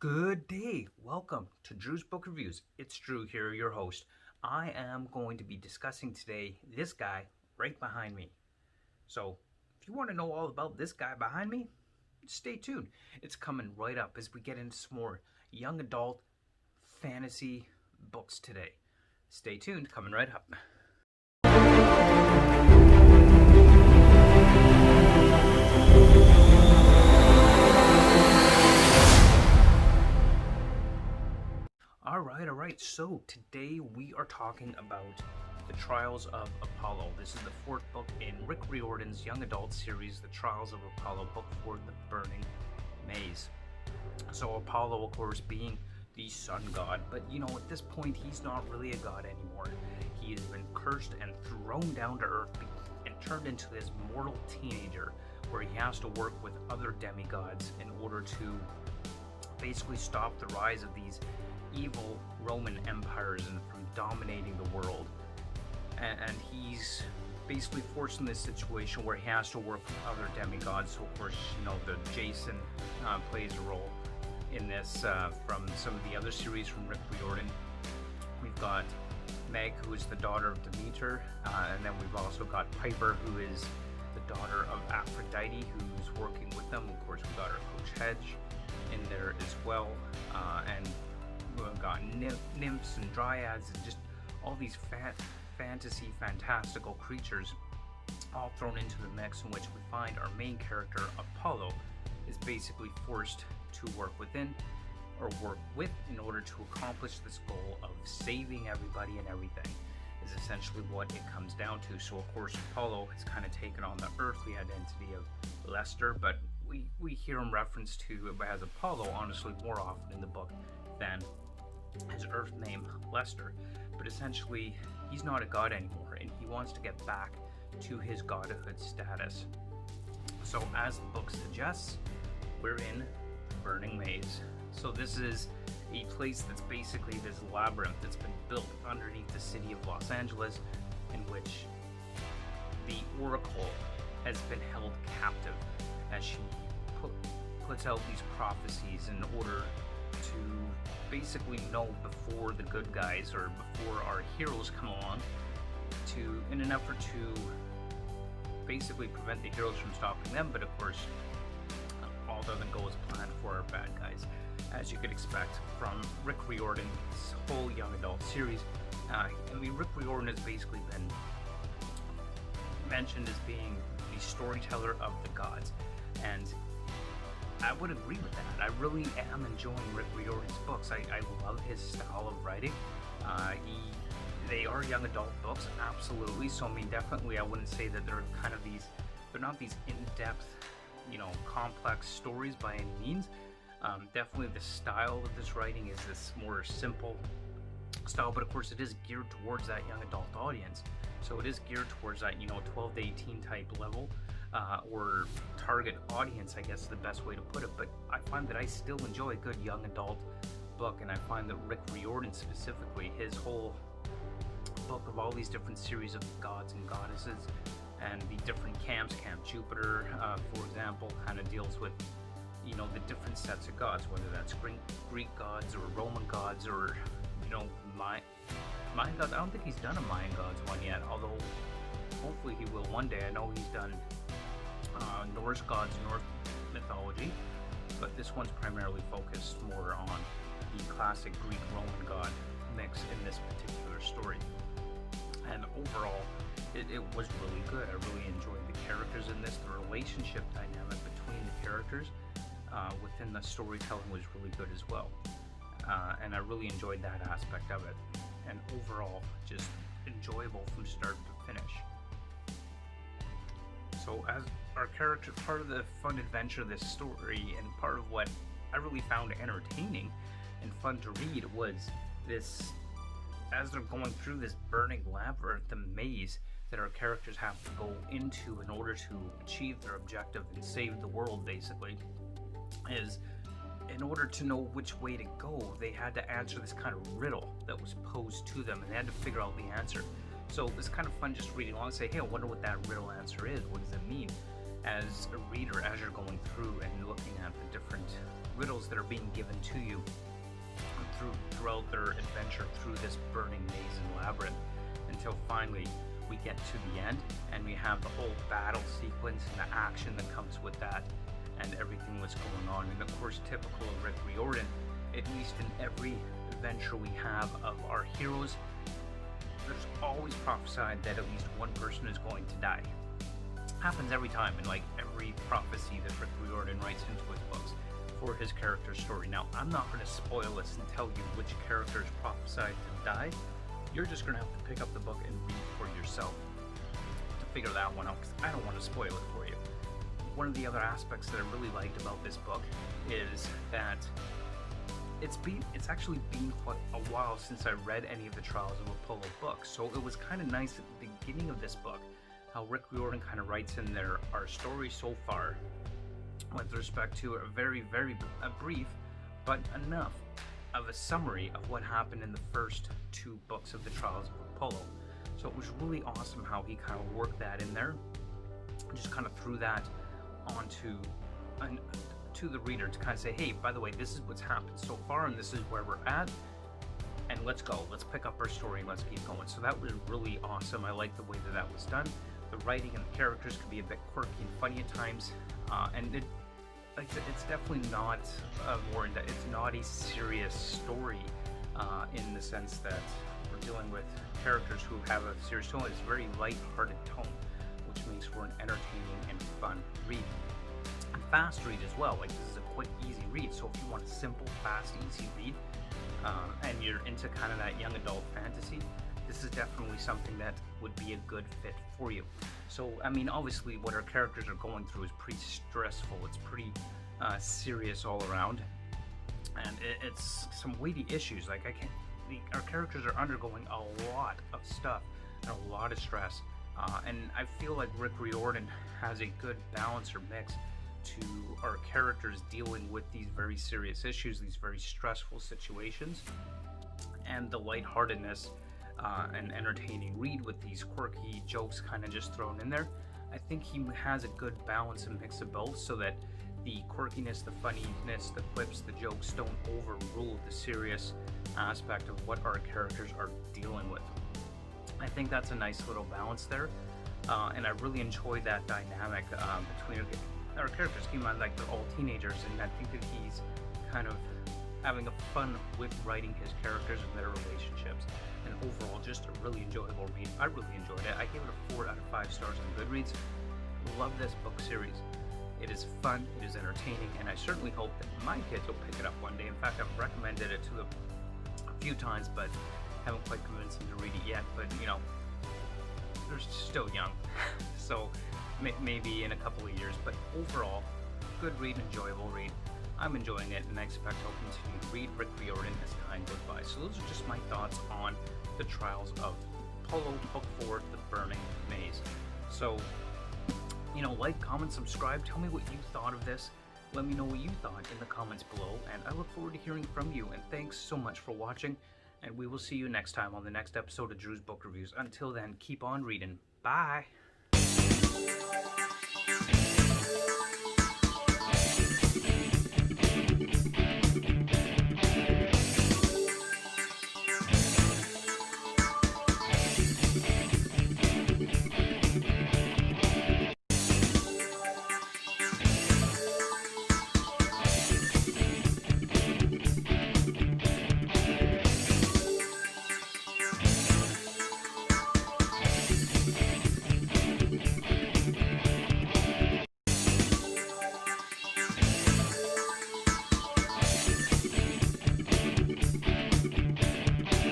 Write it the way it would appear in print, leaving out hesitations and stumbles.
Good day. Welcome to Drew's Book Reviews. It's Drew here, your host. I am going to be discussing today this guy right behind me. So, if you want to know all about this guy behind me, stay tuned. It's coming right up as we get into some more young adult fantasy books today. Stay tuned, coming right up. Alright, so today we are talking about The Trials of Apollo. This is the fourth book in Rick Riordan's young adult series, The Trials of Apollo, book for The Burning Maze. So Apollo, of course, being the sun god, but at this point he's not really a god anymore. He has been cursed and thrown down to earth and turned into this mortal teenager where he has to work with other demigods in order to basically stop the rise of these evil Roman empires and from dominating the world. And he's basically forced in this situation where he has to work with other demigods. So of course, the Jason plays a role in this from some of the other series from Rick Riordan. We've got Meg, who is the daughter of Demeter, and then we've also got Piper, who is the daughter of Aphrodite, who's working with them. Of course, we've got our coach Hedge in there as well, and we've got nymphs and dryads and just all these fantastical creatures all thrown into the mix, in which we find our main character Apollo is basically forced to work with in order to accomplish this goal of saving everybody and everything, is essentially what it comes down to. So of course Apollo has kind of taken on the earthly identity of Lester, but we hear him referenced to as Apollo honestly more often in the book than his earth name Lester. But essentially he's not a god anymore and he wants to get back to his godhood status. So as the book suggests, we're in the Burning Maze. So this is a place that's basically this labyrinth that's been built underneath the city of Los Angeles, in which the Oracle has been held captive as she puts out these prophecies in order to basically know before the good guys or before our heroes come along, in an effort to basically prevent the heroes from stopping them. But of course all doesn't go as planned for our bad guys, as you could expect from Rick Riordan's whole young adult series. Rick Riordan has basically been mentioned as being the storyteller of the gods, and I would agree with that. I really am enjoying Rick Riordan's books. I love his style of writing. They are young adult books, absolutely. So definitely I wouldn't say that they're they're not these in-depth, complex stories by any means. Definitely the style of this writing is this more simple style, but of course it is geared towards that young adult audience. So it is geared towards that 12 to 18 type level, or target audience, I guess is the best way to put it. But I find that I still enjoy a good young adult book, and I find that Rick Riordan specifically, his whole book of all these different series of gods and goddesses and the different camps, Camp Jupiter for example, kind of deals with the different sets of gods, whether that's Greek gods or Roman gods or Mayan gods. I don't think he's done a Mayan gods one yet, although hopefully he will one day. I know he's done Norse gods, Norse mythology, but this one's primarily focused more on the classic Greek Roman god mix in this particular story. And overall it was really good. I really enjoyed the characters in this. The relationship dynamic between the characters within the storytelling was really good as well, and I really enjoyed that aspect of it. And overall just enjoyable from start to finish. So as our character, part of the fun adventure of this story, and part of what I really found entertaining and fun to read, was this, as they're going through this burning labyrinth, the maze that our characters have to go into in order to achieve their objective and save the world, basically, is in order to know which way to go, they had to answer this kind of riddle that was posed to them, and they had to figure out the answer. So it's kind of fun just reading along and say, hey, I wonder what that riddle answer is. What does it mean? as a reader, as you're going through and looking at the different riddles that are being given to you throughout their adventure through this burning maze and labyrinth, until finally we get to the end and we have the whole battle sequence and the action that comes with that and everything that's going on. And of course, typical of Rick Riordan, at least in every adventure we have of our heroes, there's always prophesied that at least one person is going to die. Happens every time in like every prophecy that Rick Riordan writes into his books for his character's story. Now, I'm not going to spoil this and tell you which character is prophesied to die. You're just going to have to pick up the book and read for yourself to figure that one out, because I don't want to spoil it for you. One of the other aspects that I really liked about this book is that it's actually been quite a while since I read any of the Trials of Apollo books, so it was kind of nice at the beginning of this book how Rick Riordan kind of writes in there our story so far with respect to a very brief but enough of a summary of what happened in the first two books of the Trials of Apollo. So it was really awesome how he kind of worked that in there, just kind of threw that onto to the reader to kind of say, hey, by the way, this is what's happened so far and this is where we're at, and let's go, let's pick up our story and let's keep going. So that was really awesome. I like the way that that was done. The writing and the characters could be a bit quirky and funny at times, and it's definitely not it's not a serious story in the sense that we're dealing with characters who have a serious tone. It's a very light-hearted tone, which makes for an entertaining and fun read. And fast read as well. Like, this is a quick, easy read. So if you want a simple, fast, easy read, and you're into kind of that young adult fantasy, this is definitely something that would be a good fit for you. So, I mean, obviously what our characters are going through is pretty stressful. It's pretty serious all around, and it's some weighty issues. Like, our characters are undergoing a lot of stuff and a lot of stress, and I feel like Rick Riordan has a good balance or mix to our characters dealing with these very serious issues, these very stressful situations, and the lightheartedness and entertaining read with these quirky jokes kind of just thrown in there. I think he has a good balance and mix of both, so that the quirkiness, the funniness, the quips, the jokes don't overrule the serious aspect of what our characters are dealing with. I think that's a nice little balance there, and I really enjoyed that dynamic between our characters. Keep in mind, like, they're all teenagers, and I think that he's kind of having a fun with writing his characters and their relationships. And overall, just a really enjoyable read. I really enjoyed it. I gave it a 4 out of 5 stars on Goodreads. Love this book series. It is fun, it is entertaining, and I certainly hope that my kids will pick it up one day. In fact, I've recommended it to them a few times, but haven't quite convinced them to read it yet. But, you know, they're still young, so maybe in a couple of years. But overall, good read, enjoyable read. I'm enjoying it, and I expect I'll continue to read Rick Riordan as time goes by. So those are just my thoughts on the Trials of Apollo, Book 4, The Burning Maze. So, you know, like, comment, subscribe, tell me what you thought of this. Let me know what you thought in the comments below, and I look forward to hearing from you. And thanks so much for watching, and we will see you next time on the next episode of Drew's Book Reviews. Until then, keep on reading. Bye!